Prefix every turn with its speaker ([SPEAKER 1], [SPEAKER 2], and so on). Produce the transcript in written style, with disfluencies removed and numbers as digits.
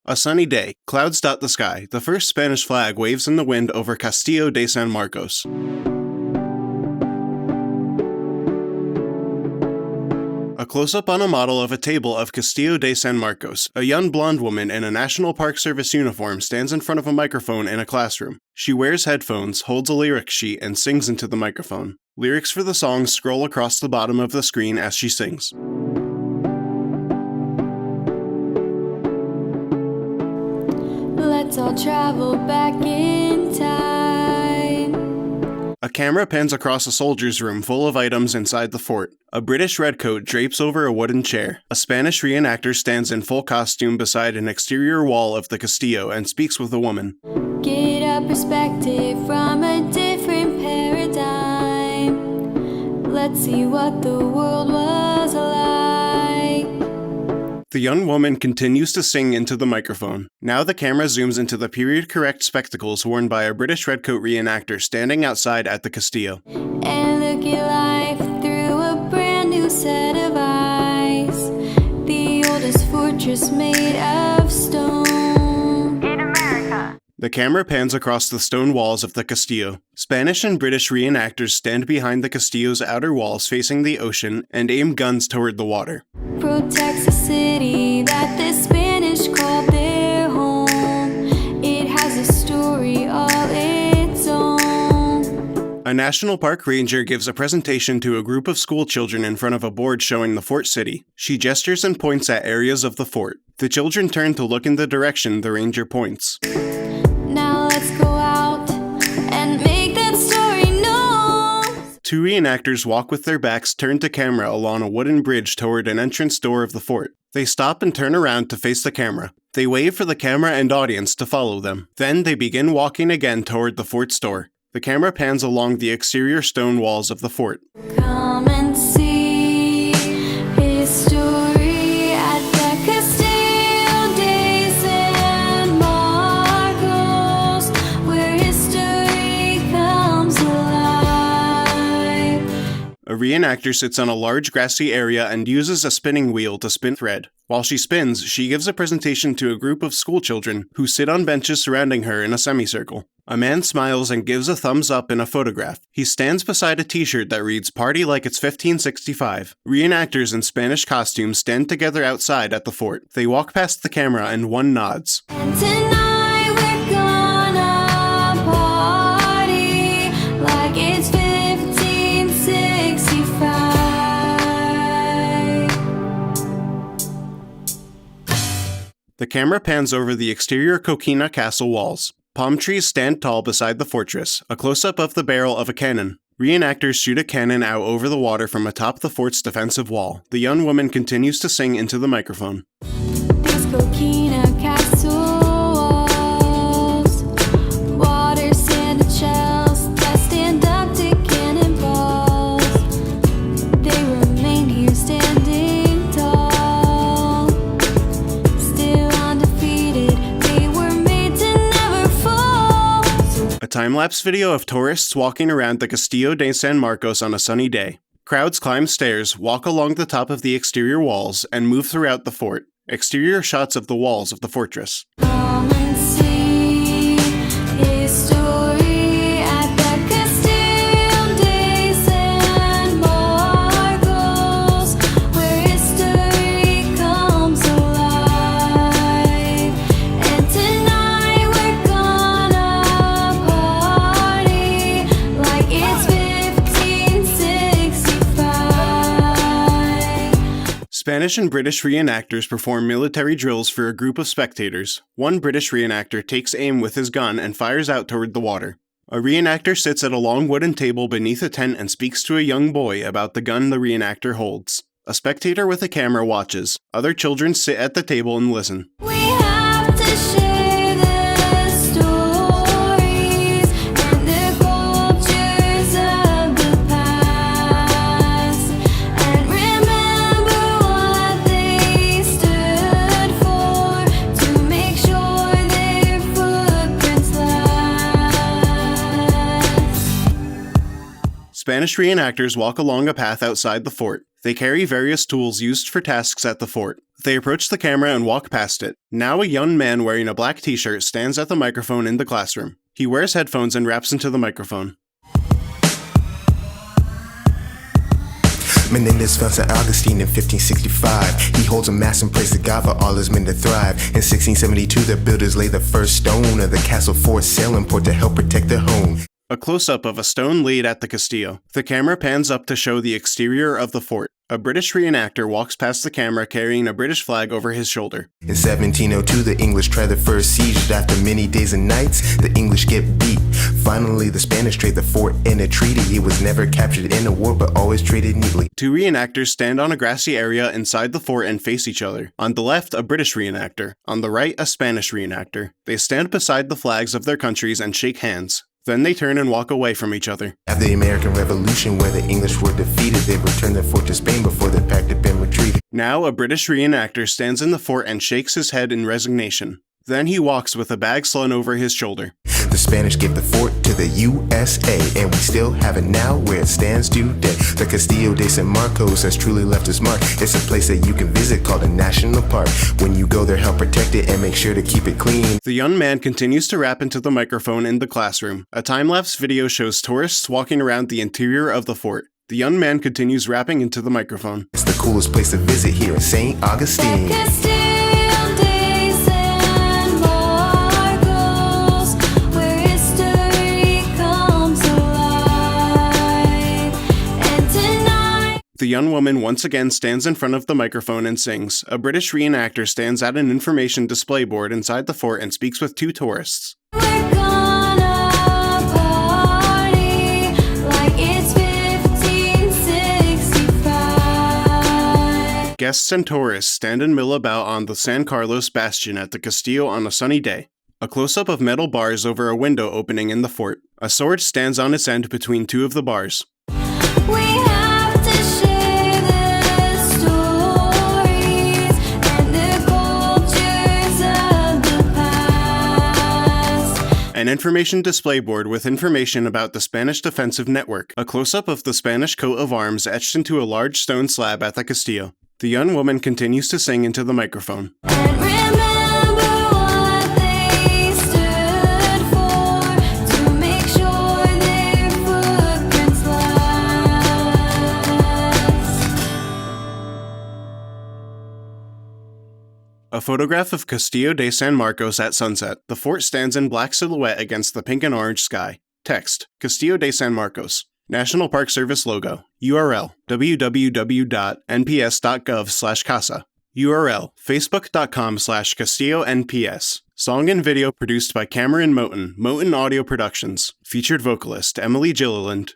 [SPEAKER 1] A sunny day, clouds dot the sky, the first Spanish flag waves in the wind over Castillo de San Marcos. A close-up on a model of a table of Castillo de San Marcos. A young blonde woman in a National Park Service uniform stands in front of a microphone in a classroom. She wears headphones, holds a lyric sheet, and sings into the microphone. Lyrics for the song scroll across the bottom of the screen as she sings.
[SPEAKER 2] Let's all travel back in time.
[SPEAKER 1] A camera pans across a soldier's room full of items inside the fort. A British redcoat drapes over a wooden chair. A Spanish reenactor stands in full costume beside an exterior wall of the Castillo and speaks with a woman.
[SPEAKER 2] Get a perspective from a different paradigm. Let's see what the world was like.
[SPEAKER 1] The young woman continues to sing into the microphone. Now the camera zooms into the period-correct spectacles worn by a British redcoat reenactor standing outside at the Castillo.
[SPEAKER 2] And look at life through a brand new set of eyes. The oldest fortress made of stone in America.
[SPEAKER 1] The camera pans across the stone walls of the Castillo. Spanish and British reenactors stand behind the Castillo's outer walls facing the ocean and aim guns toward the water.
[SPEAKER 2] Protects a city that the Spanish called their home. It has a story all its own.
[SPEAKER 1] A National Park Ranger gives a presentation to a group of school children in front of a board showing the fort city. She gestures and points at areas of the fort. The children turn to look in the direction the ranger points.
[SPEAKER 2] Now let's go out and make that story known.
[SPEAKER 1] Two reenactors walk with their backs turned to camera along a wooden bridge toward an entrance door of the fort. They stop and turn around to face the camera. They wave for the camera and audience to follow them. Then they begin walking again toward the fort's door. The camera pans along the exterior stone walls of the fort.
[SPEAKER 2] Come and see his story at the Castillo de San Marcos, where history comes alive.
[SPEAKER 1] A reenactor sits on a large grassy area and uses a spinning wheel to spin thread. While she spins, she gives a presentation to a group of school children who sit on benches surrounding her in a semicircle. A man smiles and gives a thumbs up in a photograph. He stands beside a t-shirt that reads, "Party like it's 1565. Reenactors in Spanish costumes stand together outside at the fort. They walk past the camera and one nods.
[SPEAKER 2] And tonight we're gonna party like it's 1565.
[SPEAKER 1] The camera pans over the exterior coquina castle walls. Palm trees stand tall beside the fortress, a close-up of the barrel of a cannon. Reenactors shoot a cannon out over the water from atop the fort's defensive wall. The young woman continues to sing into the microphone.
[SPEAKER 2] These coquina castle walls, water, sand, and shells that stand up to cannonballs. They remain here standing tall, still undefeated. They were made to never fall.
[SPEAKER 1] A time-lapse video of tourists walking around the Castillo de San Marcos on a sunny day. Crowds climb stairs, walk along the top of the exterior walls, and move throughout the fort. Exterior shots of the walls of the fortress.
[SPEAKER 2] Come and see his story at the Castillo de San Marcos, where history comes alive. And tonight we're gonna party like it's 1565.
[SPEAKER 1] Spanish and British reenactors perform military drills for a group of spectators. One British reenactor takes aim with his gun and fires out toward the water. A reenactor sits at a long wooden table beneath a tent and speaks to a young boy about the gun the reenactor holds. A spectator with a camera watches. Other children sit at the table and listen.
[SPEAKER 2] We have to share the stories and the cultures of the past, and remember what they stood for, to make sure their footprints last.
[SPEAKER 1] Spanish reenactors walk along a path outside the fort. They carry various tools used for tasks at the fort. They approach the camera and walk past it. Now a young man wearing a black t-shirt stands at the microphone in the classroom. He wears headphones and raps into the microphone.
[SPEAKER 3] Menendez found Saint Augustine in 1565. He holds a mass and prays to God for all his men to thrive. In 1672, the builders laid the first stone of the castle fort sailing port to help protect their home.
[SPEAKER 1] A close-up of a stone laid at the Castillo. The camera pans up to show the exterior of the fort. A British reenactor walks past the camera carrying a British flag over his shoulder.
[SPEAKER 3] In 1702, the English try the first siege. After many days and nights, the English get beat. Finally, the Spanish trade the fort in a treaty. It was never captured in a war, but always traded neatly.
[SPEAKER 1] Two reenactors stand on a grassy area inside the fort and face each other. On the left, a British reenactor. On the right, a Spanish reenactor. They stand beside the flags of their countries and shake hands. Then they turn and walk away from each other.
[SPEAKER 3] After the American Revolution, where the English were defeated, they returned their fort to Spain before the pact had been retreated.
[SPEAKER 1] Now a British reenactor stands in the fort and shakes his head in resignation. Then he walks with a bag slung over his shoulder.
[SPEAKER 3] The Spanish gave the fort to the USA, and we still have it now where it stands today. The Castillo de San Marcos has truly left its mark. It's a place that you can visit called a national park. When you go there, help protect it and make sure to keep it clean.
[SPEAKER 1] The young man continues to rap into the microphone in the classroom. A time-lapse video shows tourists walking around the interior of the fort. The young man continues rapping into the microphone.
[SPEAKER 3] It's the coolest place to visit here in Saint Augustine.
[SPEAKER 1] The young woman once again stands in front of the microphone and sings. A British reenactor stands at an information display board inside the fort and speaks with two tourists.
[SPEAKER 2] We're gonna party like it's 1565.
[SPEAKER 1] Guests and tourists stand and mill about on the San Carlos bastion at the Castillo on a sunny day. A close-up of metal bars over a window opening in the fort. A sword stands on its end between two of the bars.
[SPEAKER 2] We have to share the stories and the cultures of the past.
[SPEAKER 1] An information display board with information about the Spanish Defensive Network. A close-up of the Spanish coat of arms etched into a large stone slab at the Castillo. The young woman continues to sing into the microphone.
[SPEAKER 2] And remember what they stood for, to make sure their footprints last.
[SPEAKER 1] A photograph of Castillo de San Marcos at sunset. The fort stands in black silhouette against the pink and orange sky. Text: Castillo de San Marcos. National Park Service logo. URL: www.nps.gov/casa. URL: facebook.com/CastilloNPS. Song and video produced by Cameron Moten, Moten Audio Productions. Featured vocalist Emily Gilliland.